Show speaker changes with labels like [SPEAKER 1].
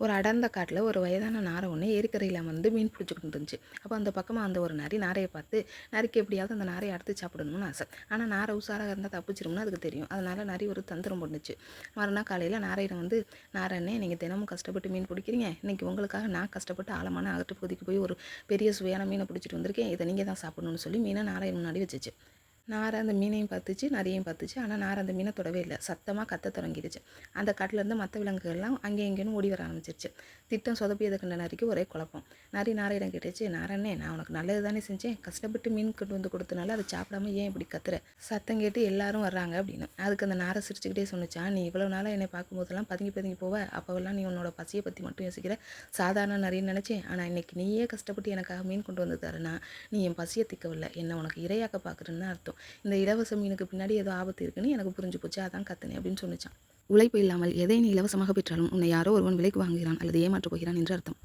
[SPEAKER 1] ஒரு அடர்ந்த காட்டில் ஒரு வயதான நாரை ஒன்று ஏரிக்கரையில் வந்து மீன் பிடிச்சிக்கிட்டு இருந்துச்சு. அப்போ அந்த பக்கமாக அந்த ஒரு நரி நாரையை பார்த்து நரிக்கு எப்படியாவது அந்த நாரையை அறுத்து சாப்பிடணும்னு ஆசை. ஆனால் நாரை உஷாராக இருந்தால் தப்பிச்சிரும்னு அதுக்கு தெரியும். அதனால் நரி ஒரு தந்திரம் பண்ணுச்சு. மறுநாள் காலையில் நாரையிடம் வந்து, நாரண்ணே நீங்கள் தினமும் கஷ்டப்பட்டு மீன் பிடிக்கிறீங்க, இன்றைக்கி உங்களுக்காக நான் கஷ்டப்பட்டு ஆழமான அகட்டு பகுதிக்கு போய் ஒரு பெரிய சுவையான மீனை பிடிச்சிட்டு வந்திருக்கேன், இதை நீங்கள் தான் சாப்பிடணும்னு சொல்லி மீனை நாரை முன்னாடி வச்சுச்சு. நாரை அந்த மீனையும் பார்த்துச்சு, நரியையும் பார்த்துச்சு. ஆனால் நாரை அந்த மீனை தொடவே இல்லை. சத்தமாக கத்த தொடங்கிடுச்சு. அந்த காட்டிலேருந்து மற்ற விலங்குகள்லாம் அங்கே இங்கேன்னு ஓடி வர ஆரம்பிச்சிருச்சு. திட்டம் சொதப்பியதை கண்ட நரிக்கு ஒரே குழப்பம். நரி நாரையிடம் கேட்டுச்சு, நாரண்ணே நான் உனக்கு நல்லது தானே செஞ்சேன், கஷ்டப்பட்டு மீன் கொண்டு வந்து கொடுத்தனால அதை சாப்பிடாம ஏன் இப்படி கத்துற, சத்தம் கேட்டு எல்லாரும் வர்றாங்க அப்படின்னு. அதுக்கு அந்த நாரை சிரிச்சுக்கிட்டே சொன்னிச்சா, நீ இவ்வளோ நாளாக என்னை பார்க்கும்போதெல்லாம் பதுங்கி பதுங்கி போவ, அப்போவெல்லாம் நீ உன்னோட பசியை பற்றி மட்டும் யோசிக்கிற, சாதாரண நரின்னு நினச்சேன். ஆனால் இன்றைக்கி நீயே கஷ்டப்பட்டு எனக்காக மீன் கொண்டு வந்து தரேன்னா நீ என் பசியை திக்கவில்லை, என்னை உனக்கு இரையாக்க பார்க்குறேன்னு அர்த்தம். இந்த இலவச மீனுக்கு பின்னாடி ஏதோ ஆபத்து இருக்குன்னு எனக்கு புரிஞ்சு போச்சு, அதான் கத்துனேன் அப்படின்னு சொன்னிச்சான். உழைப்பு இல்லாமல் எதை நீ இலவசமாக பெற்றாலும் உன்னை யாரோ ஒருவன் விலைக்கு வாங்குகிறான் அல்லது ஏமாற்றப் போகிறான் என்று அர்த்தம்.